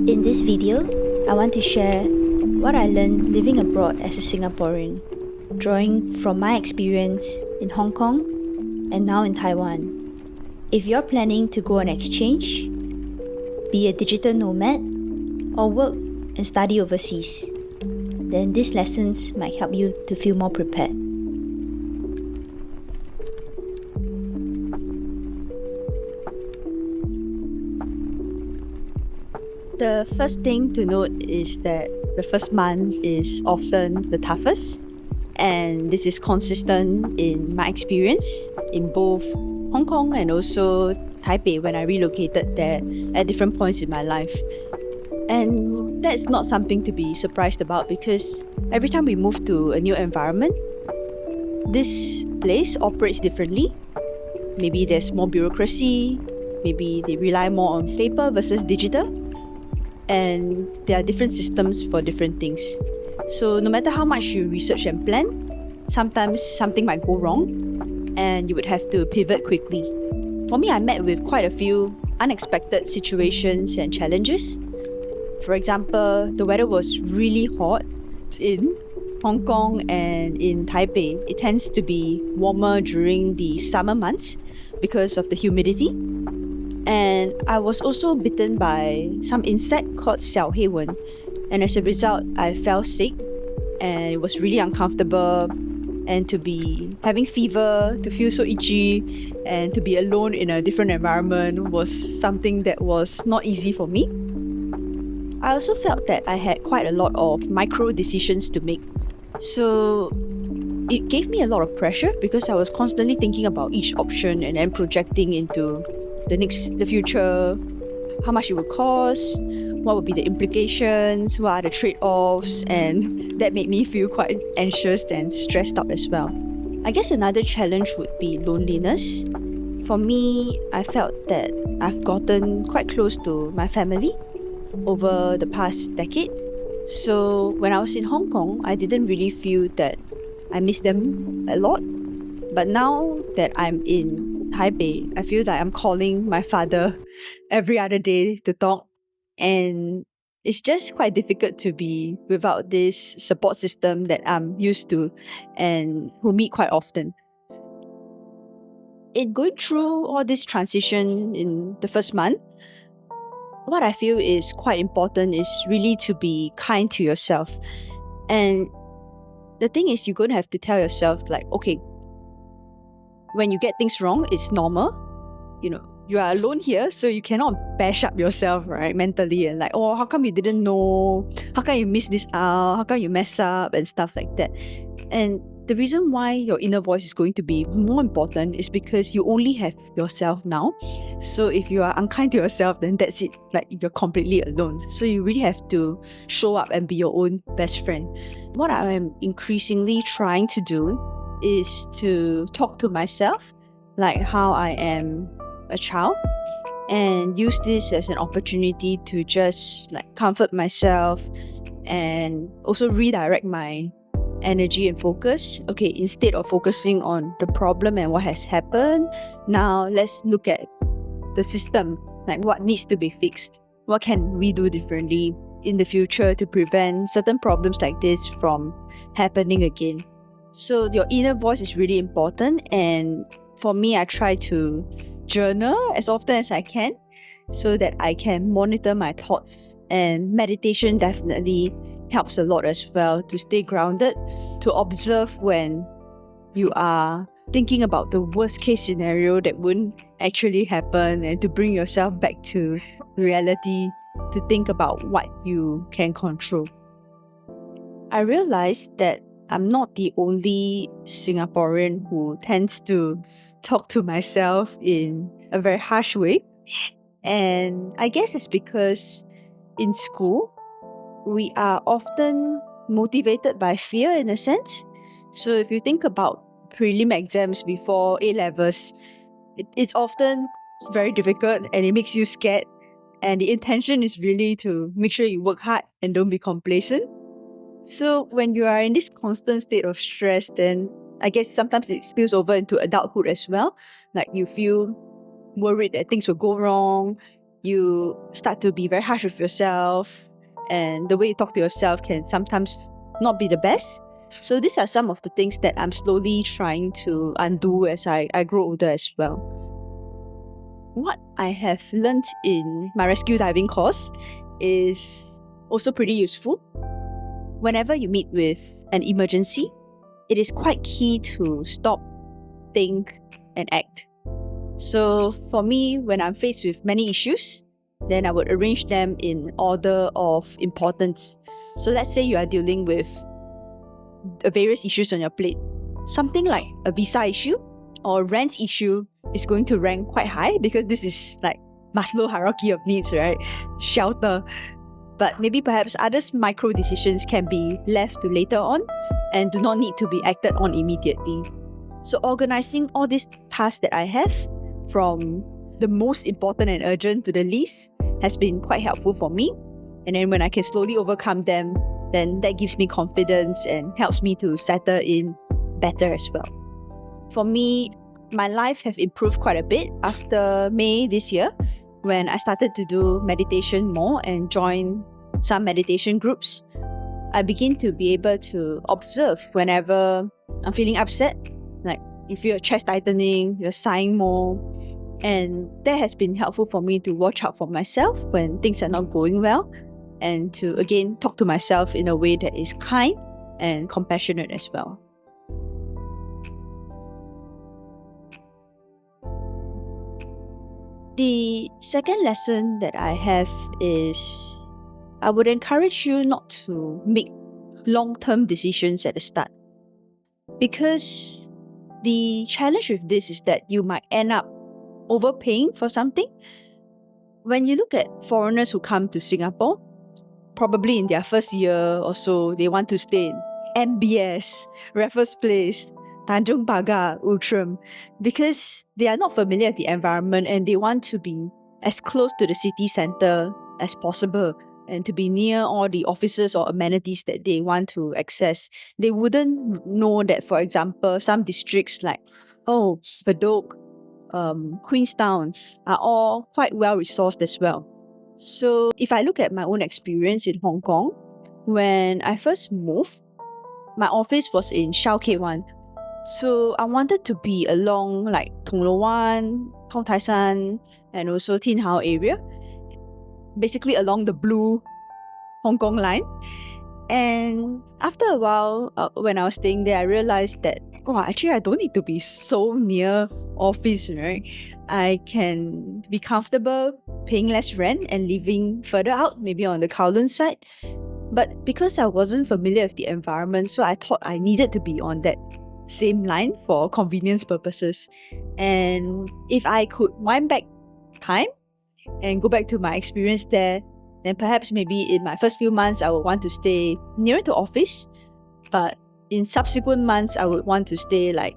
In this video, I want to share what I learned living abroad as a Singaporean, drawing from my experience in Hong Kong and now in Taiwan. If you're planning to go on exchange, be a digital nomad, or work and study overseas, then these lessons might help you to feel more prepared. The first thing to note is that the first month is often the toughest, and this is consistent in my experience in both Hong Kong and also Taipei when I relocated there at different points in my life. And that's not something to be surprised about because every time we move to a new environment, this place operates differently. Maybe there's more bureaucracy, maybe they rely more on paper versus digital. And there are different systems for different things. So no matter how much you research and plan, sometimes something might go wrong and you would have to pivot quickly. For me, I met with quite a few unexpected situations and challenges. For example, the weather was really hot in Hong Kong and in Taipei. It tends to be warmer during the summer months because of the humidity. And I was also bitten by some insect called 小黑蚊. And as a result, I fell sick and it was really uncomfortable. And to be having fever, to feel so itchy, and to be alone in a different environment was something that was not easy for me. I also felt that I had quite a lot of micro decisions to make. So it gave me a lot of pressure because I was constantly thinking about each option and then projecting into the future, how much it would cost, what would be the implications, what are the trade-offs, and that made me feel quite anxious and stressed out as well. I guess another challenge would be loneliness. For me, I felt that I've gotten quite close to my family over the past decade. So when I was in Hong Kong, I didn't really feel that I miss them a lot. But now that I'm in Taipei, I feel like I'm calling my father every other day to talk. And it's just quite difficult to be without this support system that I'm used to and who meet quite often. In going through all this transition in the first month, what I feel is quite important is really to be kind to yourself. And the thing is, you're going to have to tell yourself like, okay, when you get things wrong, it's normal. You are alone here, so you cannot bash up yourself, right, mentally, and like, oh, how come you didn't know? How come you miss this out? How come you mess up and stuff like that? And the reason why your inner voice is going to be more important is because you only have yourself now. So if you are unkind to yourself, then that's it. Like, you're completely alone. So you really have to show up and be your own best friend. What I am increasingly trying to do is to talk to myself like how I am a child and use this as an opportunity to just like comfort myself and also redirect my energy and focus. Okay, instead of focusing on the problem and what has happened, now let's look at the system, like what needs to be fixed. What can we do differently in the future to prevent certain problems like this from happening again? So your inner voice is really important, and for me, I try to journal as often as I can so that I can monitor my thoughts. And meditation definitely helps a lot as well to stay grounded, to observe when you are thinking about the worst case scenario that wouldn't actually happen, and to bring yourself back to reality, to think about what you can control. I realized that I'm not the only Singaporean who tends to talk to myself in a very harsh way. And I guess it's because in school, we are often motivated by fear in a sense. So if you think about prelim exams before A-levels, it's often very difficult and it makes you scared. And the intention is really to make sure you work hard and don't be complacent. So when you are in this constant state of stress, then I guess sometimes it spills over into adulthood as well. Like you feel worried that things will go wrong. you start to be very harsh with yourself, and the way you talk to yourself can sometimes not be the best. So these are some of the things that I'm slowly trying to undo as I grow older as well. What I have learned in my rescue diving course is also pretty useful. Whenever you meet with an emergency, it is quite key to stop, think, and act. So for me, when I'm faced with many issues, then I would arrange them in order of importance. So let's say you are dealing with various issues on your plate. Something like a visa issue or rent issue is going to rank quite high because this is like Maslow hierarchy of needs, right? Shelter. But maybe perhaps other micro decisions can be left to later on and do not need to be acted on immediately. So organizing all these tasks that I have, from the most important and urgent to the least, has been quite helpful for me. And then when I can slowly overcome them, then that gives me confidence and helps me to settle in better as well. For me, my life have improved quite a bit after May this year, when I started to do meditation more and join some meditation groups. I begin to be able to observe whenever I'm feeling upset, like you feel your chest tightening, you're sighing more, and that has been helpful for me to watch out for myself when things are not going well, and to again talk to myself in a way that is kind and compassionate as well. The second lesson that I have is I would encourage you not to make long-term decisions at the start, because the challenge with this is that you might end up overpaying for something. When you look at foreigners who come to Singapore, probably in their first year or so, they want to stay in MBS, Raffles Place, Tanjung Pagar, Outram, because they are not familiar with the environment and they want to be as close to the city centre as possible and to be near all the offices or amenities that they want to access. They wouldn't know that, for example, some districts like Bedok, Queenstown are all quite well resourced as well. So if I look at my own experience in Hong Kong, when I first moved, my office was in Shao K1. So I wanted to be along like Thong Lo Wan, Hong Tai San, and also Tin Hau area, basically along the blue Hong Kong line. And after a while, when I was staying there, I realized that, actually I don't need to be so near office, right? I can be comfortable paying less rent and living further out, maybe on the Kowloon side. But because I wasn't familiar with the environment, so I thought I needed to be on that same line for convenience purposes. And if I could wind back time and go back to my experience there, then perhaps maybe in my first few months I would want to stay nearer to office, but in subsequent months I would want to stay like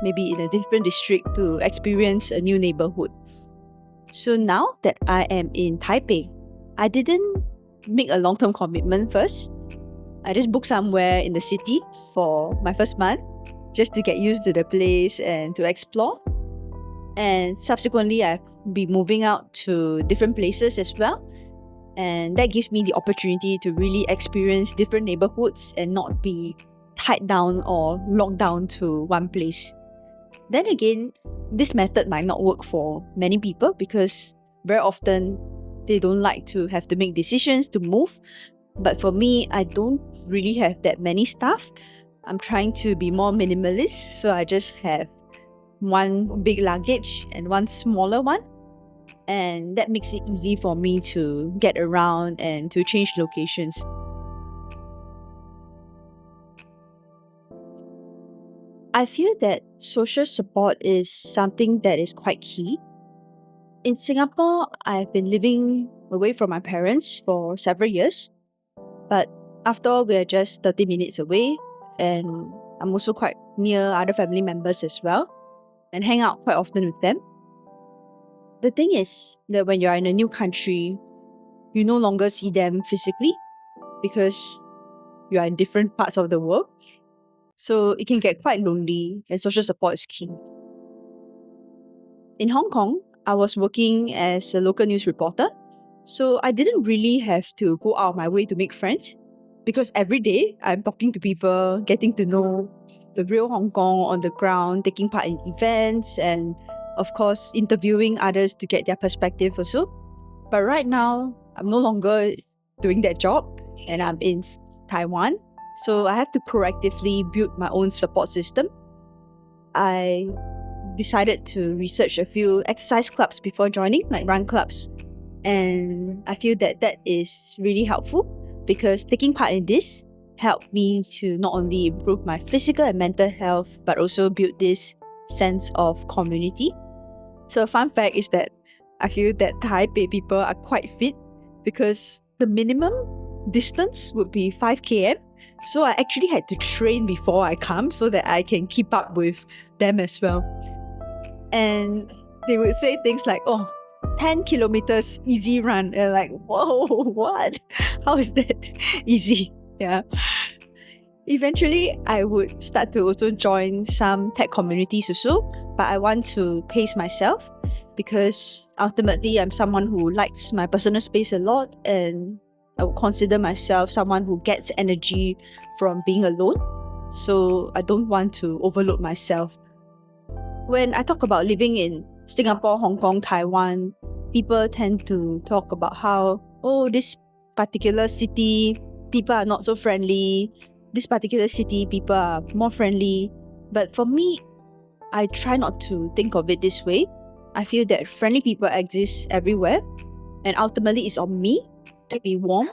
maybe in a different district to experience a new neighborhood. So now that I am in Taipei, I didn't make a long-term commitment first. I just booked somewhere in the city for my first month, just to get used to the place and to explore. And subsequently, I've been moving out to different places as well. And that gives me the opportunity to really experience different neighborhoods and not be tied down or locked down to one place. Then again, this method might not work for many people because very often they don't like to have to make decisions to move. But for me, I don't really have that many stuff. I'm trying to be more minimalist, so I just have one big luggage and one smaller one. And that makes it easy for me to get around and to change locations. I feel that social support is something that is quite key. In Singapore, I've been living away from my parents for several years. But after all, we're just 30 minutes away, and I'm also quite near other family members as well and hang out quite often with them. The thing is that when you're in a new country, you no longer see them physically because you are in different parts of the world. So it can get quite lonely, and social support is key. In Hong Kong, I was working as a local news reporter, So I didn't really have to go out of my way to make friends because every day I'm talking to people, getting to know the real Hong Kong on the ground, taking part in events, and of course, interviewing others to get their perspective also. But right now, I'm no longer doing that job and I'm in Taiwan. So I have to proactively build my own support system. I decided to research a few exercise clubs before joining, like run clubs. And I feel that that is really helpful because taking part in this helped me to not only improve my physical and mental health, but also build this sense of community. So a fun fact is that I feel that Taipei people are quite fit because the minimum distance would be 5 km. So I actually had to train before I come so that I can keep up with them as well. And they would say things like, 10 kilometers easy run. And like, whoa, what? How is that easy? Yeah. Eventually, I would start to also join some tech communities also, but I want to pace myself because ultimately I'm someone who likes my personal space a lot, and I would consider myself someone who gets energy from being alone. So I don't want to overload myself. When I talk about living in Singapore, Hong Kong, Taiwan, people tend to talk about how, this particular city, people are not so friendly. This particular city, people are more friendly. But for me, I try not to think of it this way. I feel that friendly people exist everywhere. And ultimately, it's on me to be warm,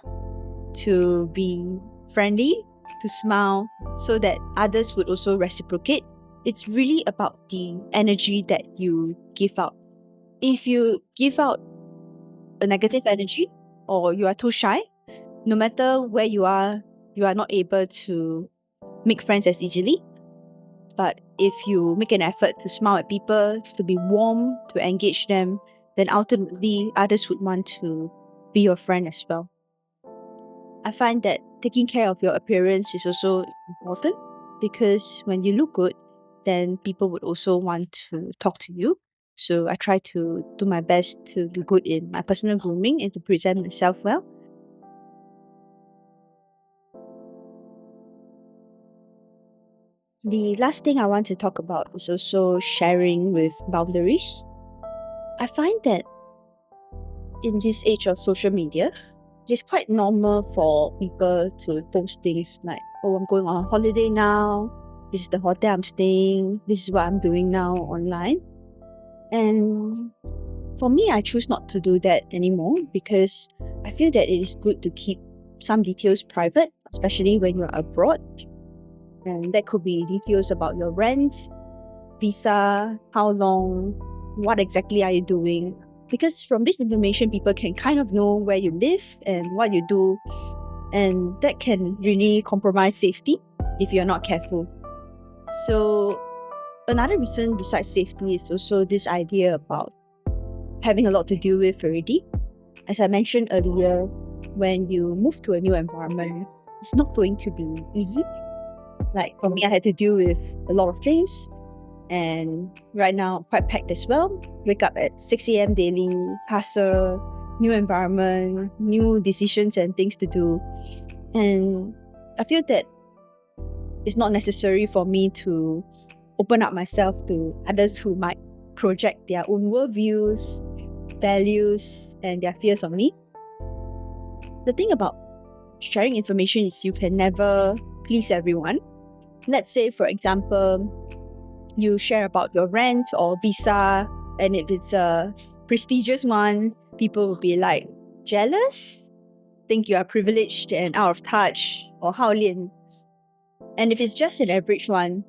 to be friendly, to smile, so that others would also reciprocate. It's really about the energy that you give out. If you give out a negative energy or you are too shy, no matter where you are not able to make friends as easily. But if you make an effort to smile at people, to be warm, to engage them, then ultimately others would want to be your friend as well. I find that taking care of your appearance is also important because when you look good, then people would also want to talk to you. So I try to do my best to be good in my personal grooming and to present myself well. The last thing I want to talk about is also sharing with boundaries. I find that in this age of social media, it's quite normal for people to post things like, I'm going on holiday now, this is the hotel I'm staying, this is what I'm doing now online. And for me, I choose not to do that anymore because I feel that it is good to keep some details private, especially when you're abroad. And that could be details about your rent, visa, how long, what exactly are you doing. Because from this information, people can kind of know where you live and what you do. And that can really compromise safety if you're not careful. So another reason besides safety is also this idea about having a lot to deal with already. As I mentioned earlier, when you move to a new environment, it's not going to be easy. Like for me, I had to deal with a lot of things. And right now, I'm quite packed as well. Wake up at 6 a.m. daily, hustle, new environment, new decisions and things to do. And I feel that it's not necessary for me to open up myself to others who might project their own worldviews, values, and their fears on me. The thing about sharing information is you can never please everyone. Let's say, for example, you share about your rent or visa, and if it's a prestigious one, people will be like, jealous? Think you are privileged and out of touch, or hao lian. And if it's just an average one,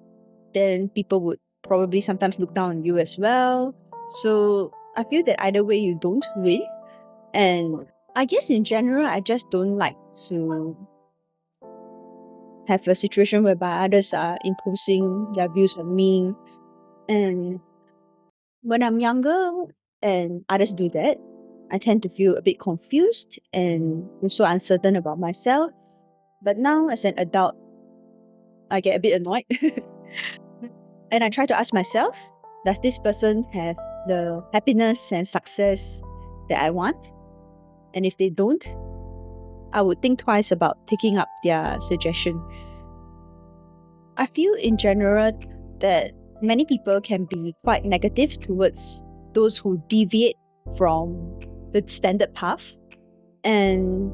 then people would probably sometimes look down on you as well. So I feel that either way you don't win. And I guess in general, I just don't like to have a situation whereby others are imposing their views on me. And when I'm younger and others do that, I tend to feel a bit confused and also uncertain about myself. But now as an adult, I get a bit annoyed. And I try to ask myself, does this person have the happiness and success that I want? And if they don't, I would think twice about taking up their suggestion. I feel in general that many people can be quite negative towards those who deviate from the standard path. And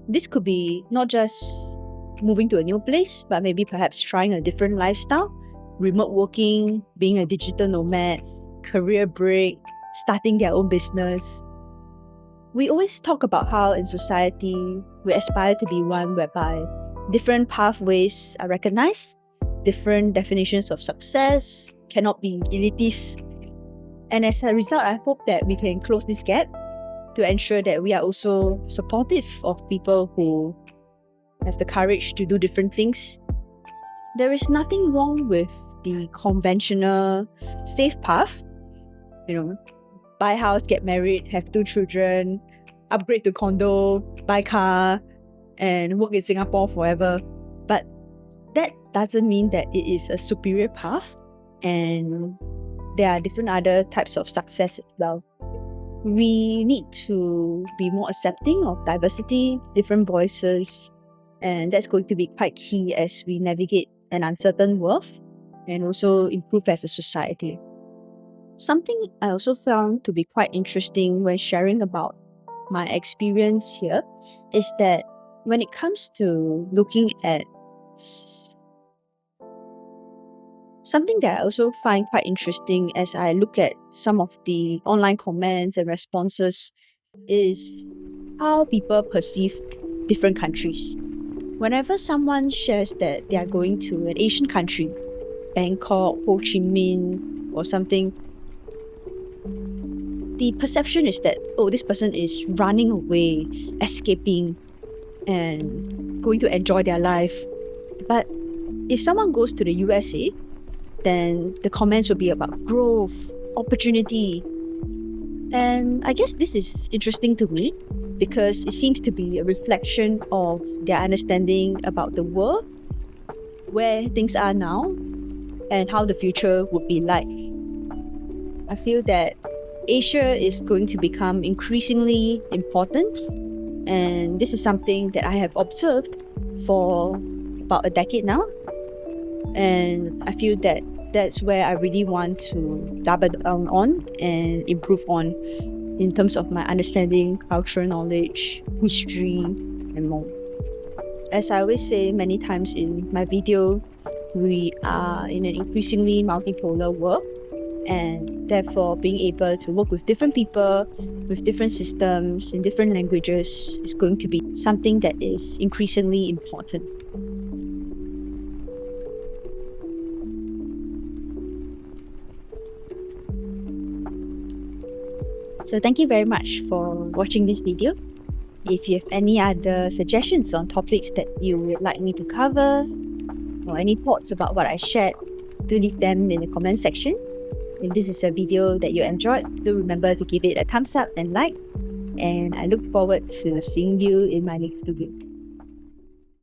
this could be not just moving to a new place, but maybe perhaps trying a different lifestyle, remote working, being a digital nomad, career break, starting their own business. We always talk about how in society we aspire to be one whereby different pathways are recognized, different definitions of success cannot be elitist. And as a result, I hope that we can close this gap to ensure that we are also supportive of people who have the courage to do different things. There is nothing wrong with the conventional safe path. Buy house, get married, have 2 children, upgrade to condo, buy car, and work in Singapore forever. But that doesn't mean that it is a superior path, and there are different other types of success as well. We need to be more accepting of diversity, different voices, and that's going to be quite key as we navigate an uncertain world and also improve as a society. Something I also found to be quite interesting when sharing about my experience here is that when it comes to looking at something that I also find quite interesting as I look at some of the online comments and responses is how people perceive different countries. Whenever someone shares that they are going to an Asian country, Bangkok, Ho Chi Minh, or something, the perception is that, this person is running away, escaping, and going to enjoy their life. But if someone goes to the USA, then the comments will be about growth, opportunity. And I guess this is interesting to me because it seems to be a reflection of their understanding about the world, where things are now, and how the future would be like. I feel that Asia is going to become increasingly important, and this is something that I have observed for about a decade now. And I feel that that's where I really want to double down on and improve on in terms of my understanding, cultural knowledge, history, and more. As I always say many times in my video, we are in an increasingly multipolar world, and therefore being able to work with different people, with different systems, in different languages is going to be something that is increasingly important. So thank you very much for watching this video. If you have any other suggestions on topics that you would like me to cover, or any thoughts about what I shared, do leave them in the comment section. If this is a video that you enjoyed, do remember to give it a thumbs up and like. And I look forward to seeing you in my next video.